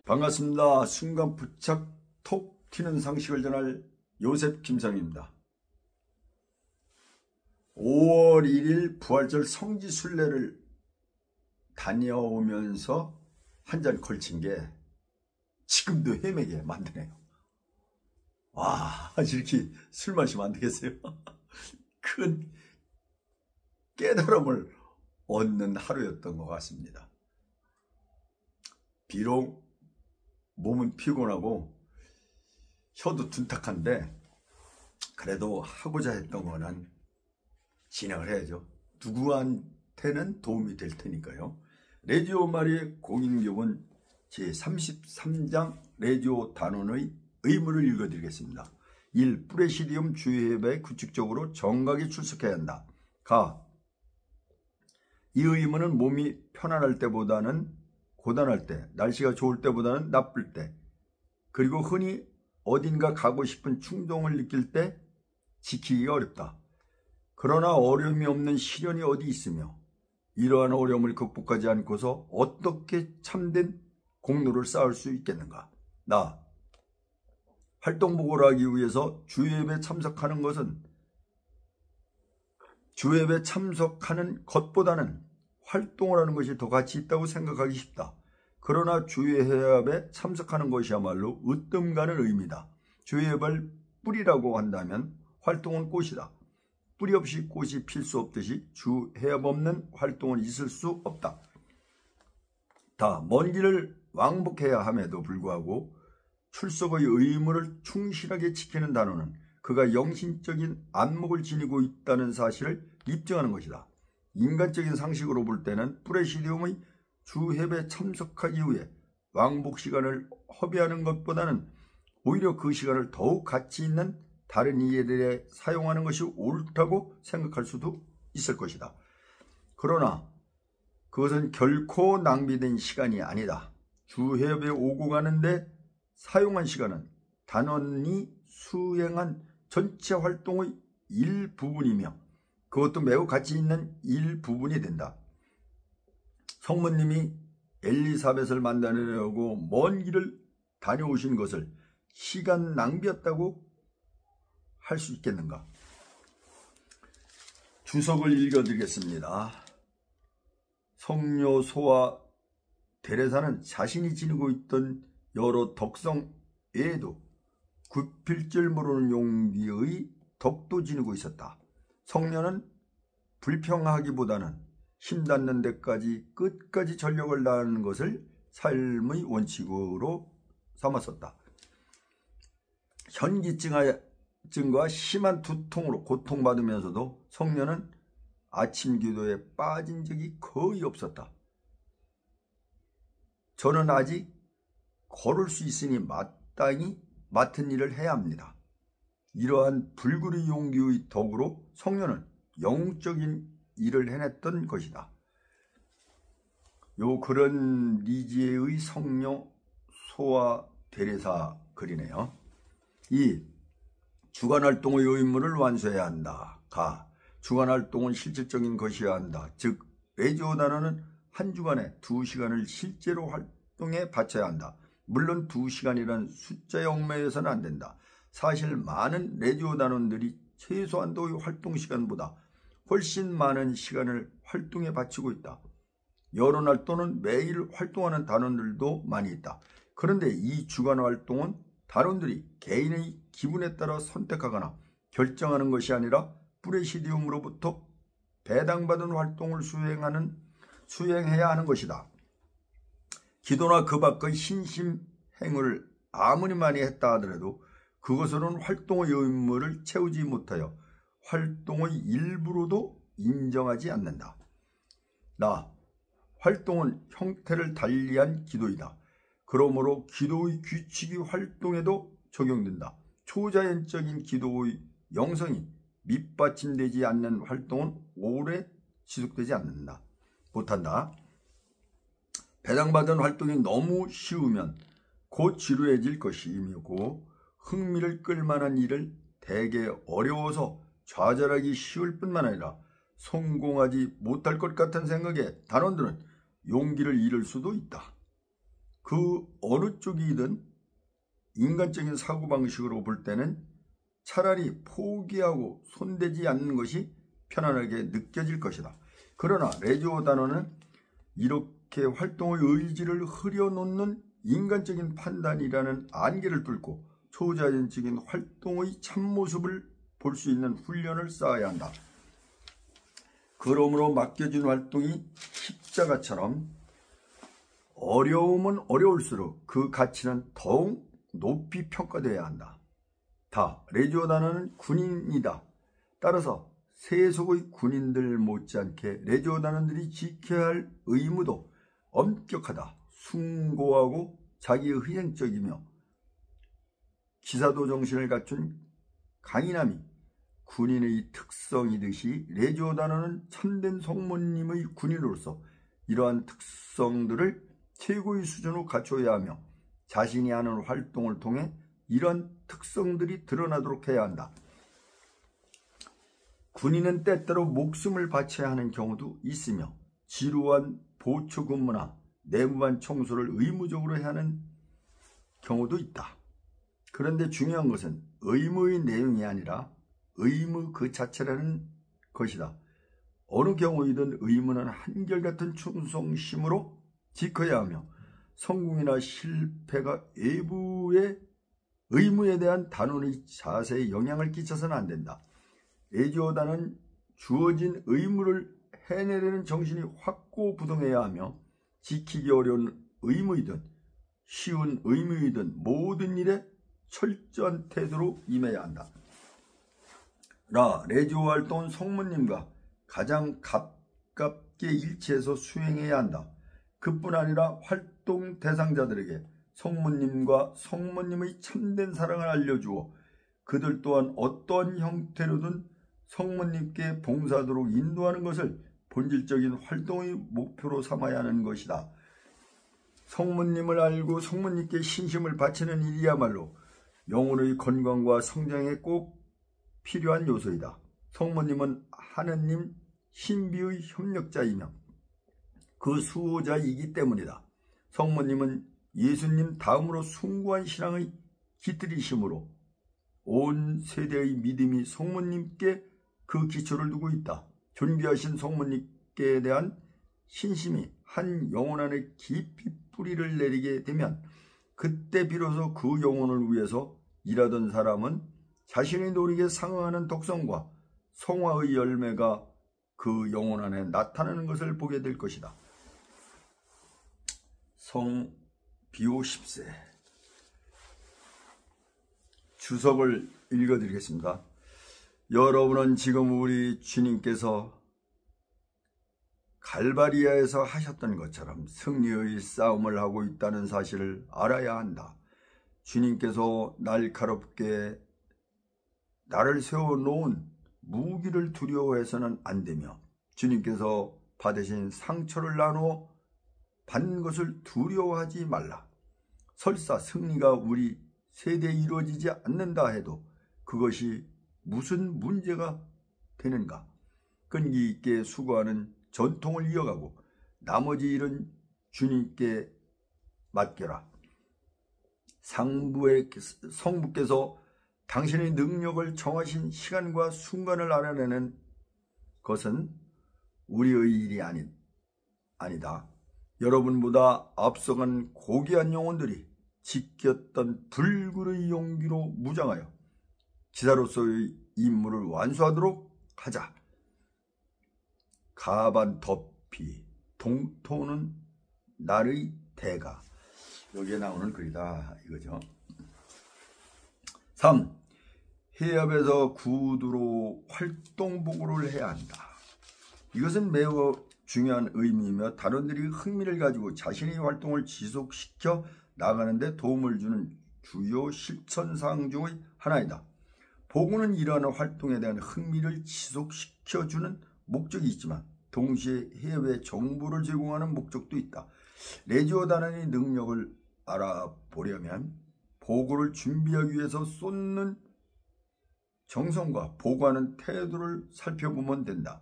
반갑습니다. 순간 부착 톡 튀는 상식을 전할 요셉 김상입니다. 5월 1일 부활절 성지순례를 다녀오면서 한 잔 걸친 게 지금도 헤매게 만드네요. 와, 이렇게 술 마시면 안 되겠어요? 큰 깨달음을 얻는 하루였던 것 같습니다. 비록 몸은 피곤하고 혀도 둔탁한데 그래도 하고자 했던 거는 진행을 해야죠. 누구한테는 도움이 될 테니까요. 레지오 마리의 공인교훈 제33장 레지오 단원의 의무를 읽어드리겠습니다. 1. 프레시디움 주회에 규칙적으로 정각에 출석해야 한다. 가. 이 의무는 몸이 편안할 때보다는 고단할 때, 날씨가 좋을 때보다는 나쁠 때, 그리고 흔히 어딘가 가고 싶은 충동을 느낄 때 지키기가 어렵다. 그러나 어려움이 없는 시련이 어디 있으며 이러한 어려움을 극복하지 않고서 어떻게 참된 공로를 쌓을 수 있겠는가. 나. 활동복을 하기 위해서 주예배에 참석하는 것보다는 활동을 하는 것이 더 가치 있다고 생각하기 쉽다. 그러나 주회합에 참석하는 것이야말로 으뜸 가는 의미다. 주회합을 뿌리라고 한다면 활동은 꽃이다. 뿌리 없이 꽃이 필 수 없듯이 주회합 없는 활동은 있을 수 없다. 먼 길을 왕복해야 함에도 불구하고 출석의 의무를 충실하게 지키는 단원은 그가 영신적인 안목을 지니고 있다는 사실을 입증하는 것이다. 인간적인 상식으로 볼 때는 프레시디움의 주회에 참석하기 위해 왕복 시간을 허비하는 것보다는 오히려 그 시간을 더욱 가치 있는 다른 일에 사용하는 것이 옳다고 생각할 수도 있을 것이다. 그러나 그것은 결코 낭비된 시간이 아니다. 주회에 오고 가는데 사용한 시간은 단원이 수행한 전체 활동의 일부분이며 그것도 매우 가치 있는 일부분이 된다. 성모님이 엘리사벳을 만나려고 먼 길을 다녀오신 것을 시간 낭비였다고 할 수 있겠는가? 주석을 읽어드리겠습니다. 성녀 소아 데레사는 자신이 지니고 있던 여러 덕성 외에도 굽힐 줄 모르는 용기의 덕도 지니고 있었다. 성녀는 불평하기보다는 힘닿는 데까지 끝까지 전력을 다하는 것을 삶의 원칙으로 삼았었다. 현기증과 심한 두통으로 고통받으면서도 성녀는 아침 기도에 빠진 적이 거의 없었다. 저는 아직 걸을 수 있으니 마땅히 맡은 일을 해야 합니다. 이러한 불굴의 용기의 덕으로 성녀는 영적인 일을 해냈던 것이다. 요 글은 리지에의 성녀 소아 데레사 글이네요. 2. 주간활동의 의무를 완수해야 한다. 가. 주간활동은 실질적인 것이어야 한다. 즉 레지오 단원은 한 주간에 2시간을 실제로 활동에 바쳐야 한다. 물론 2시간이란 숫자에 얽매여서는 안 된다. 사실 많은 레지오 단원들이 최소한도의 활동시간보다 훨씬 많은 시간을 활동에 바치고 있다. 여론활 또는 매일 활동하는 단원들도 많이 있다. 그런데 이 주간활동은 단원들이 개인의 기분에 따라 선택하거나 결정하는 것이 아니라 프레시디움으로부터 배당받은 활동을 수행해야 하는 것이다. 기도나 그 밖의 신심행을 아무리 많이 했다 하더라도 그것으로는 활동의 의무를 채우지 못하여 활동의 일부로도 인정하지 않는다. 활동은 형태를 달리한 기도이다. 그러므로 기도의 규칙이 활동에도 적용된다. 초자연적인 기도의 영성이 밑받침되지 않는 활동은 오래 지속되지 않는다. 못한다. 배당받은 활동이 너무 쉬우면 곧 지루해질 것이고 흥미를 끌만한 일을 대개 어려워서 좌절하기 쉬울 뿐만 아니라 성공하지 못할 것 같은 생각에 단원들은 용기를 잃을 수도 있다. 그 어느 쪽이든 인간적인 사고방식으로 볼 때는 차라리 포기하고 손대지 않는 것이 편안하게 느껴질 것이다. 그러나 레지오 단원은 이렇게 활동의 의지를 흐려놓는 인간적인 판단이라는 안개를 뚫고 초자연적인 활동의 참모습을 볼 수 있는 훈련을 쌓아야 한다. 그러므로 맡겨진 활동이 십자가처럼 어려우면 어려울수록 그 가치는 더욱 높이 평가되어야 한다. 레지오 단원은 군인이다. 따라서 세속의 군인들 못지않게 레지오 단원들이 지켜야 할 의무도 엄격하다. 숭고하고 자기의희생적이며 기사도 정신을 갖춘 강인함이 군인의 특성이듯이 레지오 단원은 참된 성모님의 군인으로서 이러한 특성들을 최고의 수준으로 갖춰야 하며 자신이 하는 활동을 통해 이러한 특성들이 드러나도록 해야 한다. 군인은 때때로 목숨을 바쳐야 하는 경우도 있으며 지루한 보초 근무나 내무반 청소를 의무적으로 해야 하는 경우도 있다. 그런데 중요한 것은 의무의 내용이 아니라 의무 그 자체라는 것이다. 어느 경우이든 의무는 한결같은 충성심으로 지켜야 하며 성공이나 실패가 외부의 의무에 대한 단원의 자세에 영향을 끼쳐서는 안 된다. 레지오 단원은 주어진 의무를 해내려는 정신이 확고부동해야 하며 지키기 어려운 의무이든 쉬운 의무이든 모든 일에 철저한 태도로 임해야 한다. 레지오 활동은 성모님과 가장 가깝게 일치해서 수행해야 한다. 그뿐 아니라 활동 대상자들에게 성모님과 성모님의 참된 사랑을 알려주어 그들 또한 어떠한 형태로든 성모님께 봉사하도록 인도하는 것을 본질적인 활동의 목표로 삼아야 하는 것이다. 성모님을 알고 성모님께 신심을 바치는 일이야말로 영혼의 건강과 성장에 꼭 필요한 요소이다. 성모님은 하느님 신비의 협력자이며 그 수호자이기 때문이다. 성모님은 예수님 다음으로 숭고한 신앙의 깃들이심으로 온 세대의 믿음이 성모님께 그 기초를 두고 있다. 존귀하신 성모님께 대한 신심이 한 영혼 안에 깊이 뿌리를 내리게 되면 그때 비로소 그 영혼을 위해서 일하던 사람은 자신의 노력에 상응하는 독성과 성화의 열매가 그 영혼 안에 나타나는 것을 보게 될 것이다. 성 비오 10세 주석을 읽어드리겠습니다. 여러분은 지금 우리 주님께서 갈바리아에서 하셨던 것처럼 승리의 싸움을 하고 있다는 사실을 알아야 한다. 주님께서 날카롭게 나를 세워놓은 무기를 두려워해서는 안 되며 주님께서 받으신 상처를 나누어 받는 것을 두려워하지 말라. 설사 승리가 우리 세대에 이루어지지 않는다 해도 그것이 무슨 문제가 되는가? 끈기 있게 수고하는 전통을 이어가고 나머지 일은 주님께 맡겨라. 성부께서 당신의 능력을 정하신 시간과 순간을 알아내는 것은 우리의 일이 아니다. 여러분보다 앞서간 고귀한 영혼들이 지켰던 불굴의 용기로 무장하여 기사로서의 임무를 완수하도록 하자. 가반 덮이 동토는 날의 대가. 여기에 나오는 글이다 이거죠. 3. 해협에서 구두로 활동 보고를 해야 한다. 이것은 매우 중요한 의미이며 단원들이 흥미를 가지고 자신의 활동을 지속시켜 나가는 데 도움을 주는 주요 실천사항 중의 하나이다. 보고는 이러한 활동에 대한 흥미를 지속시켜주는 목적이 있지만 동시에 해외 정보를 제공하는 목적도 있다. 레지오 단원의 능력을 알아보려면 보고를 준비하기 위해서 쏟는 정성과 보고하는 태도를 살펴보면 된다.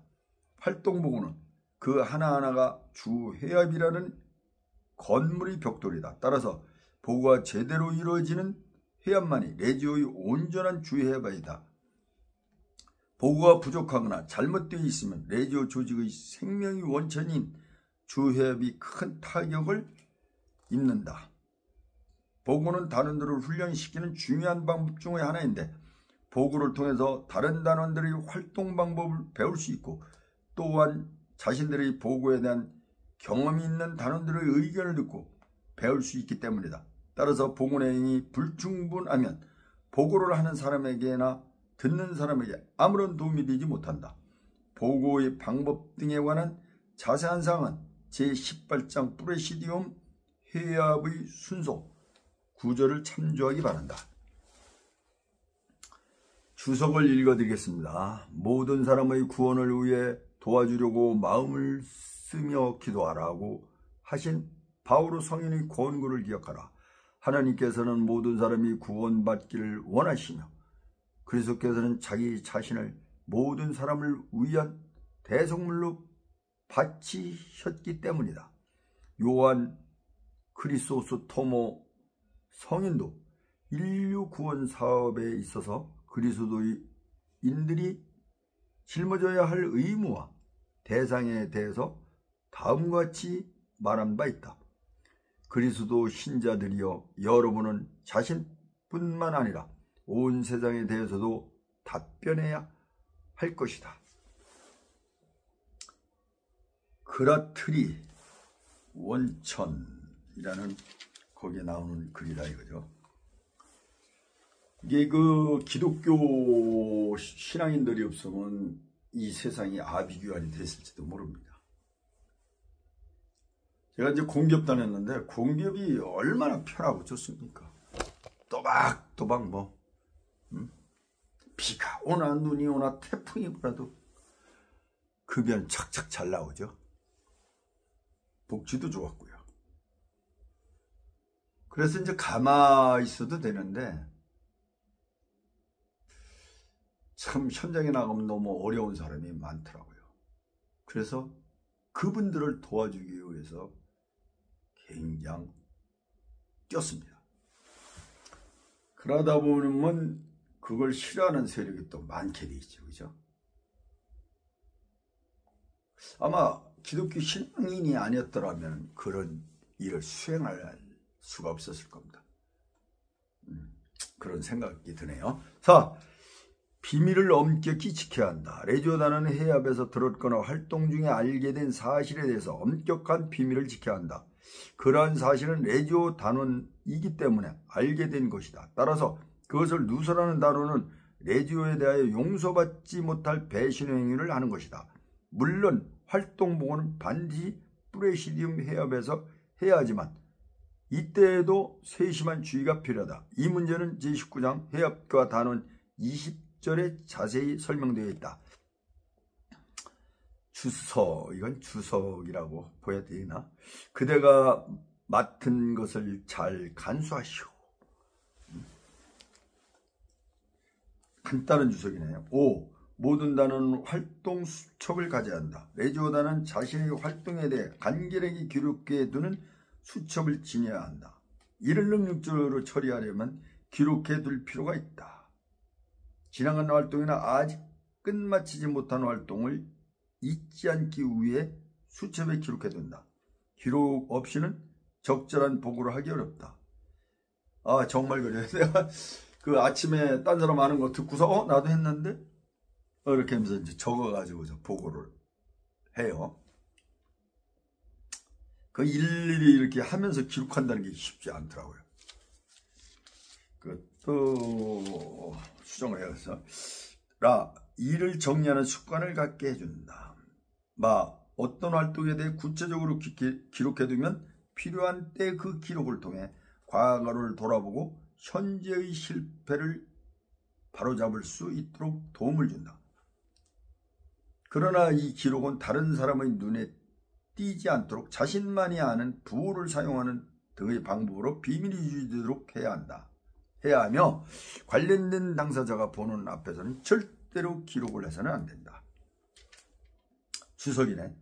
활동보고는 그 하나하나가 주해압이라는 건물의 벽돌이다. 따라서 보고가 제대로 이루어지는 해압만이 레지오의 온전한 주해압이다. 보고가 부족하거나 잘못되어 있으면 레지오 조직의 생명의 원천인 주해압이 큰 타격을 입는다. 보고는 단원들을 훈련시키는 중요한 방법 중의 하나인데 보고를 통해서 다른 단원들의 활동 방법을 배울 수 있고 또한 자신들의 보고에 대한 경험이 있는 단원들의 의견을 듣고 배울 수 있기 때문이다. 따라서 보고 내용이 불충분하면 보고를 하는 사람에게나 듣는 사람에게 아무런 도움이 되지 못한다. 보고의 방법 등에 관한 자세한 사항은 제18장 프레시디움 해압의 순서 구절을 참조하기 바란다. 주석을 읽어드리겠습니다. 모든 사람의 구원을 위해 도와주려고 마음을 쓰며 기도하라고 하신 바오로 성인의 권고를 기억하라. 하나님께서는 모든 사람이 구원받기를 원하시며 그리스도께서는 자기 자신을 모든 사람을 위한 대속물로 바치셨기 때문이다. 요한 크리소스토모 성인도 인류 구원 사업에 있어서 그리스도인들이 짊어져야 할 의무와 대상에 대해서 다음과 같이 말한 바 있다. 그리스도 신자들이여, 여러분은 자신뿐만 아니라 온 세상에 대해서도 답변해야 할 것이다. 그라트리 원천이라는 거기에 나오는 글이다 이거죠. 이게 그 기독교 신앙인들이 없으면 이 세상이 아비규환이 됐을지도 모릅니다. 제가 이제 공기업 다녔는데 공기업이 얼마나 편하고 좋습니까? 또박또박 비가 오나 눈이 오나 태풍이 불어도 급여는 착착 잘 나오죠. 복지도 좋았고요. 그래서 이제 가만히 있어도 되는데 참 현장에 나가면 너무 어려운 사람이 많더라고요. 그래서 그분들을 도와주기 위해서 굉장히 뛰었습니다. 그러다 보면 그걸 싫어하는 세력이 또 많게 돼 있죠. 그죠? 아마 기독교 신앙인이 아니었더라면 그런 일을 수행할 수가 없었을 겁니다. 그런 생각이 드네요. 자, 비밀을 엄격히 지켜야 한다. 레지오 단원은 해압에서 들었거나 활동 중에 알게 된 사실에 대해서 엄격한 비밀을 지켜야 한다. 그러한 사실은 레지오 단원이기 때문에 알게 된 것이다. 따라서 그것을 누설하는 단원은 레지오에 대하여 용서받지 못할 배신의 행위를 하는 것이다. 물론 활동 보고는 반드시 프레시디움 해압에서 해야 하지만 이때에도 세심한 주의가 필요하다. 이 문제는 제19장 해압과 단원 20절에 자세히 설명되어 있다. 주석, 이건 주석이라고 보여야 되나? 그대가 맡은 것을 잘 간수하시오. 간단한 주석이네요. 5. 모든 단원은 활동 수첩을 가져야 한다. 레지오 단원은 자신의 활동에 대해 간결하게 기록해 두는 수첩을 지녀야 한다. 이를 능력적으로 처리하려면 기록해 둘 필요가 있다. 지나간 활동이나 아직 끝마치지 못한 활동을 잊지 않기 위해 수첩에 기록해 둔다. 기록 없이는 적절한 보고를 하기 어렵다. 아, 정말 그래요. 내가 그 아침에 딴 사람 하는 거 듣고서 나도 했는데 이렇게 하면서 이제 적어가지고 보고를 해요. 그 일일이 이렇게 하면서 기록한다는 게 쉽지 않더라고요. 또 수정을 해서 일을 정리하는 습관을 갖게 해준다. 어떤 활동에 대해 구체적으로 기록해두면 필요한 때 그 기록을 통해 과거를 돌아보고 현재의 실패를 바로잡을 수 있도록 도움을 준다. 그러나 이 기록은 다른 사람의 눈에 띄지 않도록 자신만이 아는 부호를 사용하는 등의 방법으로 비밀이 유지되도록 해야 하며 관련된 당사자가 보는 앞에서는 절대로 기록을 해서는 안 된다. 주석이네.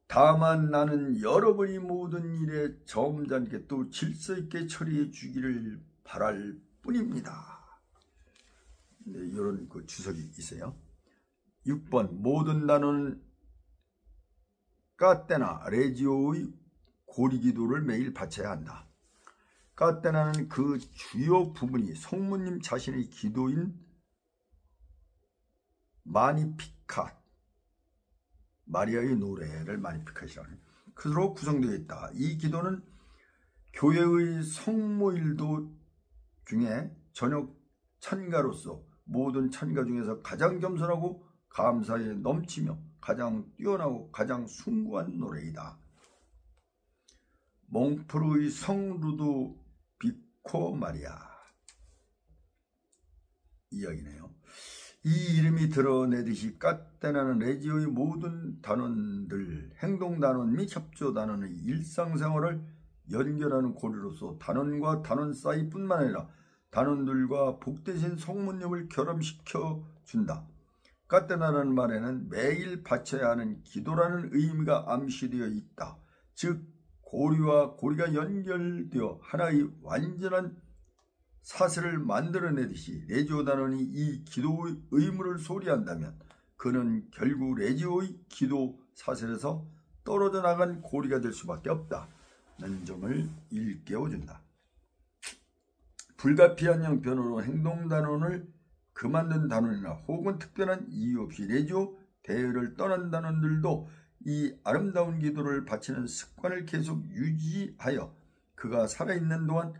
다만 나는 여러분이 모든 일에 점잖게 또 질서 있게 처리해 주기를 바랄 뿐입니다. 네, 이런 그 주석이 있어요. 6번 모든 단어는 까테나 레지오의 고리기도를 매일 바쳐야 한다. 까테나는 그 주요 부분이 성모님 자신의 기도인 마니피캇, 마리아의 노래를 마니피캇이라고 해요. 그로 구성되어 있다. 이 기도는 교회의 성모일도 중에 저녁 찬가로서 모든 찬가 중에서 가장 겸손하고 감사에 넘치며 가장 뛰어나고 가장 숭고한 노래이다. 몽프르의 성 루도비코 마리아 이야기네요. 이 이름이 드러내듯이 까테나는 레지오의 모든 단원들, 행동단원 및 협조단원의 일상생활을 연결하는 고리로서 단원과 단원 사이뿐만 아니라 단원들과 복되신 성모님을 결합시켜 준다. 까테나라는 말에는 매일 바쳐야 하는 기도라는 의미가 암시되어 있다. 즉 고리와 고리가 연결되어 하나의 완전한 사슬을 만들어내듯이 레지오 단원이 이 기도의 의무를 소리한다면 그는 결국 레지오의 기도 사슬에서 떨어져 나간 고리가 될 수밖에 없다는 점을 일깨워준다. 불가피한 형편으로 행동단원을 그만둔 단원이나 혹은 특별한 이유 없이 레지오 대회를 떠난 단원들도 이 아름다운 기도를 바치는 습관을 계속 유지하여 그가 살아있는 동안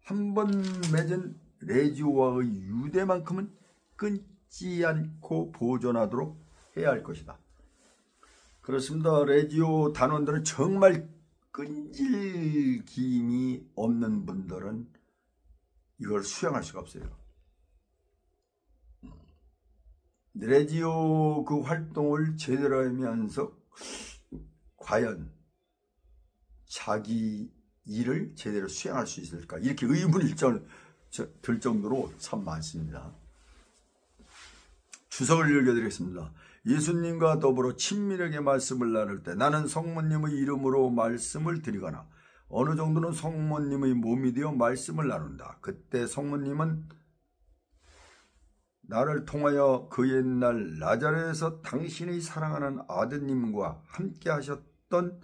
한 번 맺은 레지오와의 유대만큼은 끊지 않고 보존하도록 해야 할 것이다. 그렇습니다. 레지오 단원들은 정말 끈질김이 없는 분들은 이걸 수행할 수가 없어요. 레지오 그 활동을 제대로 하면서 과연 자기 일을 제대로 수행할 수 있을까? 이렇게 의문일절 들 정도로 참 많습니다. 주석을 읽어드리겠습니다. 예수님과 더불어 친밀하게 말씀을 나눌 때 나는 성모님의 이름으로 말씀을 드리거나 어느 정도는 성모님의 몸이 되어 말씀을 나눈다. 그때 성모님은 나를 통하여 그 옛날 나자렛에서 당신의 사랑하는 아드님과 함께 하셨던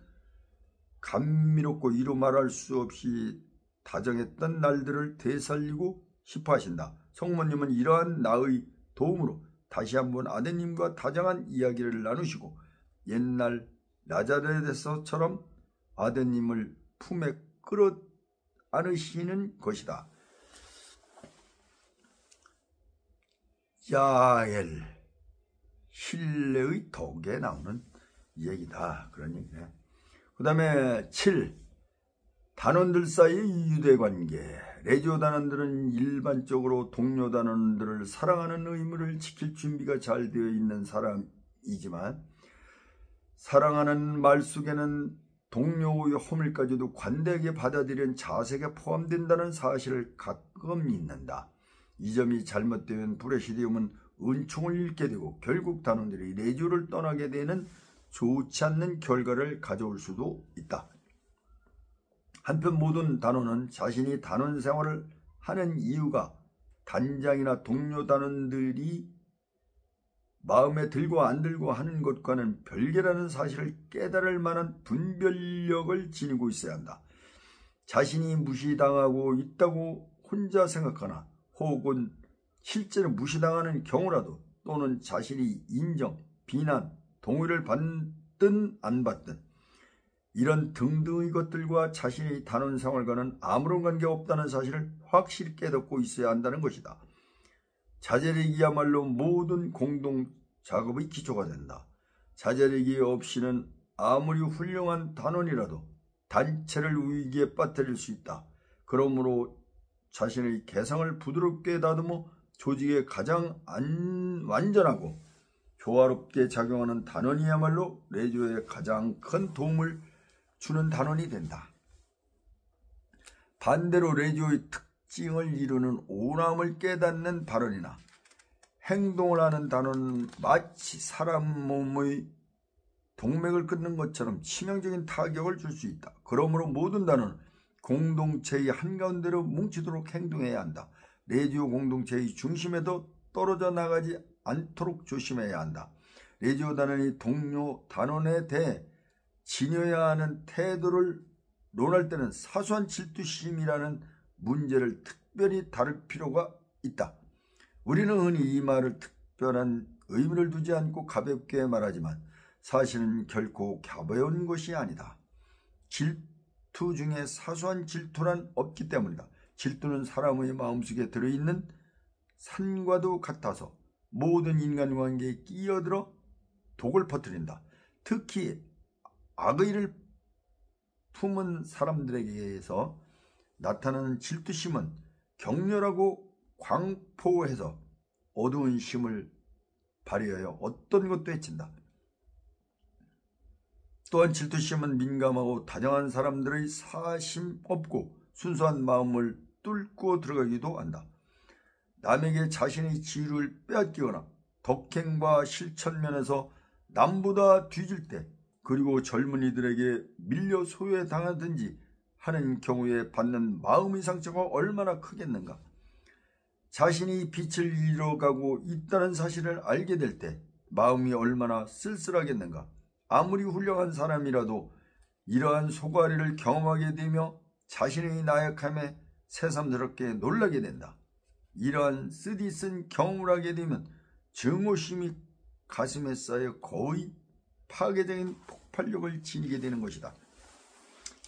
감미롭고 이루 말할 수 없이 다정했던 날들을 되살리고 싶어 하신다. 성모님은 이러한 나의 도움으로 다시 한번 아드님과 다정한 이야기를 나누시고 옛날 나자렛에서처럼 아드님을 품에 끌어 안으시는 것이다. 야엘 신뢰의 덕에 나오는 얘기다. 그런 얘기네. 그 다음에 7. 단원들 사이의 유대관계. 레지오 단원들은 일반적으로 동료 단원들을 사랑하는 의무를 지킬 준비가 잘 되어 있는 사람이지만 사랑하는 말 속에는 동료의 허물까지도 관대하게 받아들이는 자세가 포함된다는 사실을 가끔 잊는다. 이 점이 잘못되면 브레시디움은 은총을 잃게 되고 결국 단원들이 레지오를 떠나게 되는 좋지 않는 결과를 가져올 수도 있다. 한편 모든 단원은 자신이 단원 생활을 하는 이유가 단장이나 동료 단원들이 마음에 들고 안 들고 하는 것과는 별개라는 사실을 깨달을 만한 분별력을 지니고 있어야 한다. 자신이 무시당하고 있다고 혼자 생각하나 혹은 실제로 무시당하는 경우라도 또는 자신이 인정, 비난, 동의를 받든 안 받든 이런 등등의 것들과 자신의 단원 생활과는 아무런 관계가 없다는 사실을 확실히 깨닫고 있어야 한다는 것이다. 자제력이야말로 모든 공동 작업의 기초가 된다. 자제력이 없이는 아무리 훌륭한 단원이라도 단체를 위기에 빠뜨릴 수 있다. 그러므로 자신의 개성을 부드럽게 다듬어 조직의 가장 완전하고 조화롭게 작용하는 단원이야말로 레디오에 가장 큰 도움을 주는 단원이 된다. 반대로 레디오의 특징을 이루는 오남을 깨닫는 발언이나 행동을 하는 단어는 마치 사람 몸의 동맥을 끊는 것처럼 치명적인 타격을 줄 수 있다. 그러므로 모든 단어는 공동체의 한가운데로 뭉치도록 행동해야 한다. 레디오 공동체의 중심에도 떨어져 나가지 않도록 조심해야 한다. 레디오 단원이 동료 단원에 대해 지녀야 하는 태도를 논할 때는 사소한 질투심이라는 문제를 특별히 다룰 필요가 있다. 우리는 흔히 이 말을 특별한 의미를 두지 않고 가볍게 말하지만 사실은 결코 가벼운 것이 아니다. 질투 중에 사소한 질투란 없기 때문이다. 질투는 사람의 마음속에 들어있는 산과도 같아서 모든 인간관계에 끼어들어 독을 퍼뜨린다. 특히 악의를 품은 사람들에게서 나타나는 질투심은 격렬하고 광포해서 어두운 심을 발휘하여 어떤 것도 해친다. 또한 질투심은 민감하고 다정한 사람들의 사심 없고 순수한 마음을 뚫고 들어가기도 한다. 남에게 자신의 지위를 빼앗기거나 덕행과 실천면에서 남보다 뒤질 때, 그리고 젊은이들에게 밀려 소외당하든지 하는 경우에 받는 마음의 상처가 얼마나 크겠는가. 자신이 빛을 잃어가고 있다는 사실을 알게 될 때 마음이 얼마나 쓸쓸하겠는가. 아무리 훌륭한 사람이라도 이러한 소가리를 경험하게 되며 자신의 나약함에 새삼스럽게 놀라게 된다. 이러한 쓰디쓴 경험을 하게 되면 증오심이 가슴에 쌓여 거의 파괴적인 폭발력을 지니게 되는 것이다.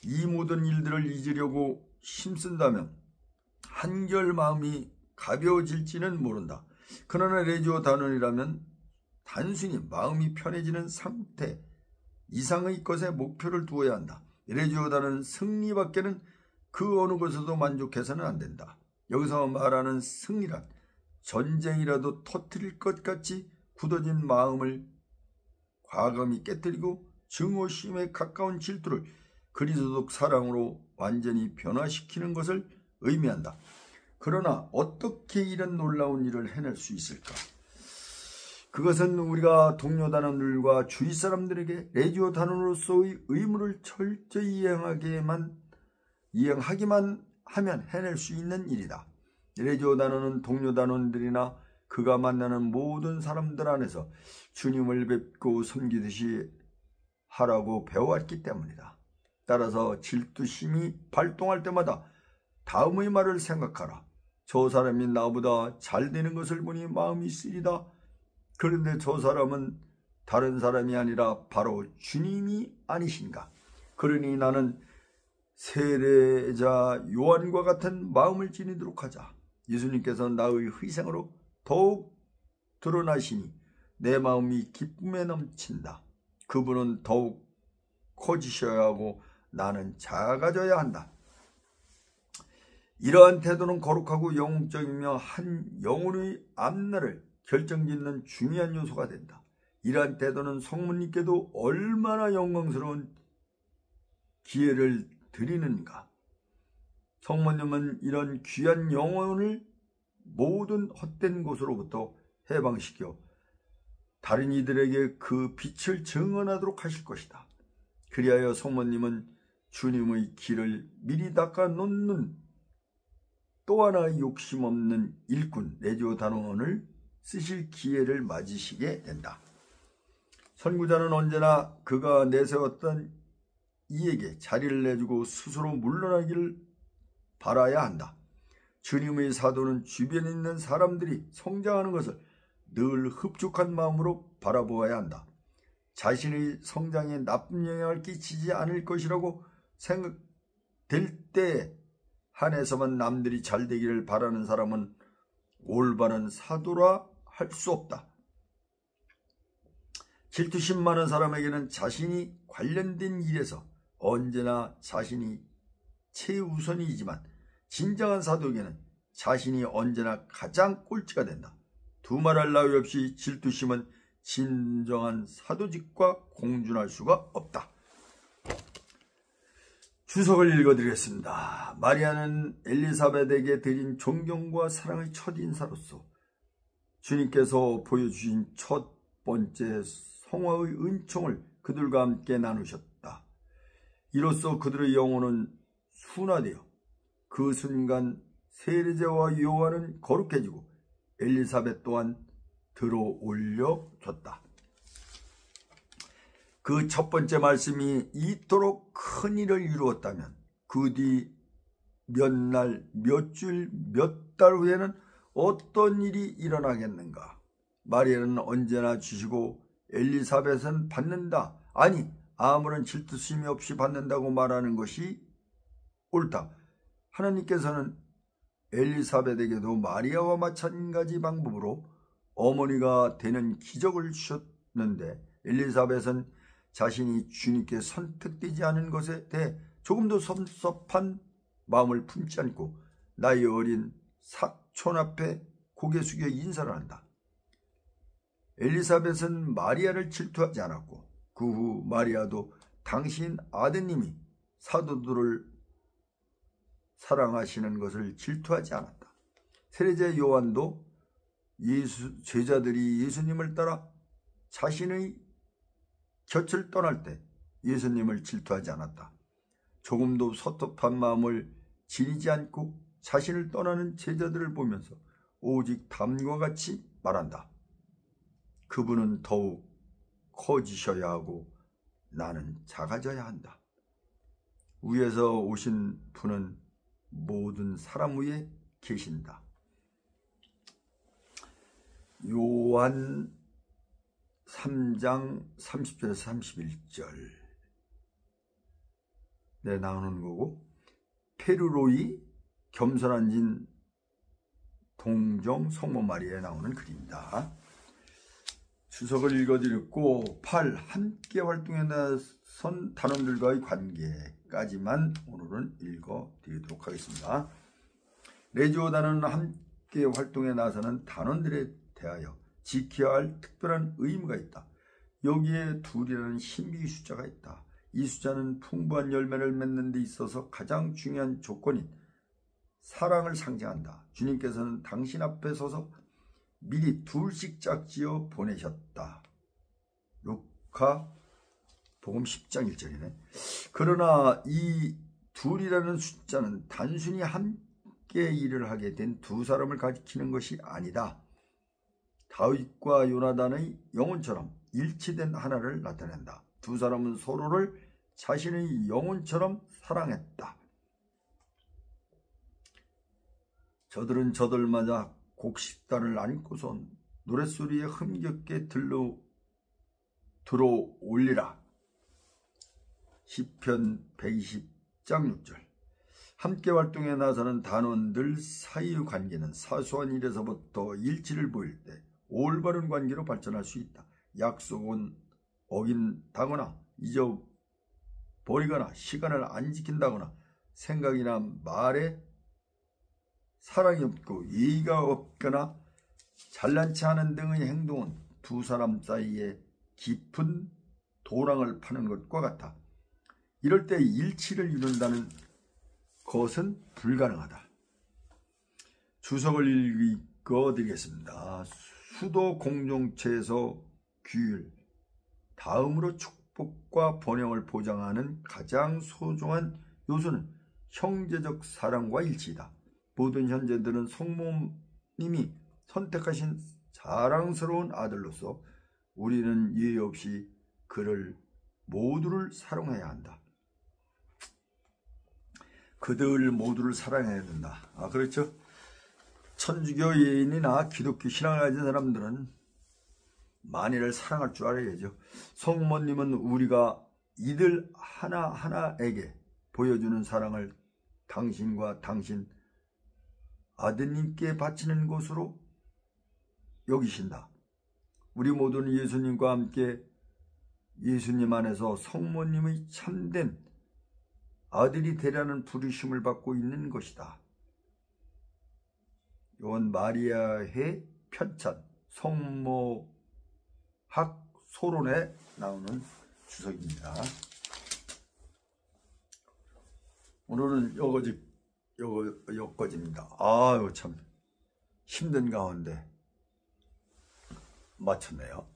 이 모든 일들을 잊으려고 힘쓴다면 한결 마음이 가벼워질지는 모른다. 그러나 레디오 단원이라면 단순히 마음이 편해지는 상태 이상의 것에 목표를 두어야 한다. 레디오 단원 승리밖에는 그 어느 것에도 만족해서는 안 된다. 여기서 말하는 승리란 전쟁이라도 터뜨릴 것 같이 굳어진 마음을 과감히 깨뜨리고 증오심에 가까운 질투를 그리스도적 사랑으로 완전히 변화시키는 것을 의미한다. 그러나 어떻게 이런 놀라운 일을 해낼 수 있을까? 그것은 우리가 동료 단원들과 주위 사람들에게 레디오 단원으로서의 의무를 철저히 이행하기만 하면 해낼 수 있는 일이다. 레디오 단원은 동료 단원들이나 그가 만나는 모든 사람들 안에서 주님을 뵙고 섬기듯이 하라고 배워왔기 때문이다. 따라서 질투심이 발동할 때마다 다음의 말을 생각하라. 저 사람이 나보다 잘 되는 것을 보니 마음이 쓰리다. 그런데 저 사람은 다른 사람이 아니라 바로 주님이 아니신가? 그러니 나는 세례자 요한과 같은 마음을 지니도록 하자. 예수님께서 나의 희생으로 더욱 드러나시니 내 마음이 기쁨에 넘친다. 그분은 더욱 커지셔야 하고 나는 작아져야 한다. 이러한 태도는 거룩하고 영웅적이며 한 영혼의 앞날을 결정짓는 중요한 요소가 된다. 이러한 태도는 성모님께도 얼마나 영광스러운 기회를 드리는가. 성모님은 이런 귀한 영혼을 모든 헛된 곳으로부터 해방시켜 다른 이들에게 그 빛을 증언하도록 하실 것이다. 그리하여 성모님은 주님의 길을 미리 닦아 놓는 또 하나 욕심 없는 일꾼 레디오 단원을 쓰실 기회를 맞으시게 된다. 선구자는 언제나 그가 내세웠던 이에게 자리를 내주고 스스로 물러나기를 바라야 한다. 주님의 사도는 주변에 있는 사람들이 성장하는 것을 늘 흡족한 마음으로 바라보아야 한다. 자신의 성장에 나쁜 영향을 끼치지 않을 것이라고 생각될 때에 한해서만 남들이 잘 되기를 바라는 사람은 올바른 사도라 할 수 없다. 질투심 많은 사람에게는 자신이 관련된 일에서 언제나 자신이 최우선이지만 진정한 사도에게는 자신이 언제나 가장 꼴찌가 된다. 두말할 나위 없이 질투심은 진정한 사도직과 공존할 수가 없다. 주석을 읽어드리겠습니다. 마리아는 엘리사벳에게 드린 존경과 사랑의 첫 인사로서 주님께서 보여주신 첫 번째 성화의 은총을 그들과 함께 나누셨다. 이로써 그들의 영혼은 순화되어 그 순간 세례자와 요한은 거룩해지고 엘리사벳 또한 들어 올려졌다. 그 첫 번째 말씀이 이토록 큰 일을 이루었다면 그 뒤 몇 날, 몇 주일, 몇 달 후에는 어떤 일이 일어나겠는가? 마리아는 언제나 주시고 엘리사벳은 받는다. 아니, 아무런 질투심이 없이 받는다고 말하는 것이 옳다. 하나님께서는 엘리사벳에게도 마리아와 마찬가지 방법으로 어머니가 되는 기적을 주셨는데 엘리사벳은 자신이 주님께 선택되지 않은 것에 대해 조금도 섭섭한 마음을 품지 않고 나이 어린 사촌 앞에 고개 숙여 인사를 한다. 엘리사벳은 마리아를 질투하지 않았고 그 후 마리아도 당신 아드님이 사도들을 사랑하시는 것을 질투하지 않았다. 세례자 요한도 제자들이 예수님을 따라 자신의 곁을 떠날 때 예수님을 질투하지 않았다. 조금도 섭섭한 마음을 지니지 않고 자신을 떠나는 제자들을 보면서 오직 담과 같이 말한다. 그분은 더욱 커지셔야 하고 나는 작아져야 한다. 위에서 오신 분은 모든 사람 위에 계신다. 요한 3장 30절에서 31절 나오는 거고, 페루로이 겸손한 진 동정 성모 마리아에 나오는 글입니다. 주석을 읽어드렸고 8. 함께 활동에 나선 단원들과의 관계까지만 오늘은 읽어드리도록 하겠습니다. 레지오단은 함께 활동에 나서는 단원들에 대하여 지켜야 할 특별한 의무가 있다. 여기에 둘이라는 신비의 숫자가 있다. 이 숫자는 풍부한 열매를 맺는 데 있어서 가장 중요한 조건인 사랑을 상징한다. 주님께서는 당신 앞에 서서 미리 둘씩 짝지어 보내셨다. 루카 복음 10장 1절이네. 그러나 이 둘이라는 숫자는 단순히 함께 일을 하게 된 두 사람을 가리키는 것이 아니다. 다윗과 요나단의 영혼처럼 일치된 하나를 나타낸다. 두 사람은 서로를 자신의 영혼처럼 사랑했다. 저들은 저들마다 곡식단을 안고서 노랫소리에 흥겹게 들어 올리라. 시편 120장 6절. 함께 활동에 나서는 단원들 사이의 관계는 사소한 일에서부터 일치를 보일 때 올바른 관계로 발전할 수 있다. 약속은 어긴다거나 잊어버리거나 시간을 안 지킨다거나 생각이나 말에 사랑이 없고 예의가 없거나 잘난치 않은 등의 행동은 두 사람 사이에 깊은 도랑을 파는 것과 같아. 이럴 때 일치를 이룬다는 것은 불가능하다. 주석을 읽어드리겠습니다. 수도 공동체에서 규율, 다음으로 축복과 번영을 보장하는 가장 소중한 요소는 형제적 사랑과 일치이다. 모든 형제들은 성모님이 선택하신 자랑스러운 아들로서 우리는 예의 없이 그를 모두를 사랑해야 한다. 그들 모두를 사랑해야 된다. 그렇죠. 천주교인이나 기독교 신앙을 가진 사람들은 만일을 사랑할 줄 알아야죠. 성모님은 우리가 이들 하나하나에게 보여주는 사랑을 당신과 당신 아드님께 바치는 것으로 여기신다. 우리 모두는 예수님과 함께 예수님 안에서 성모님의 참된 아들이 되라는 부르심을 받고 있는 것이다. 이건 마리아의 편찬, 성모하고 학소론에 나오는 주석입니다. 오늘은 여거지입니다. 아유, 참 힘든 가운데 마쳤네요.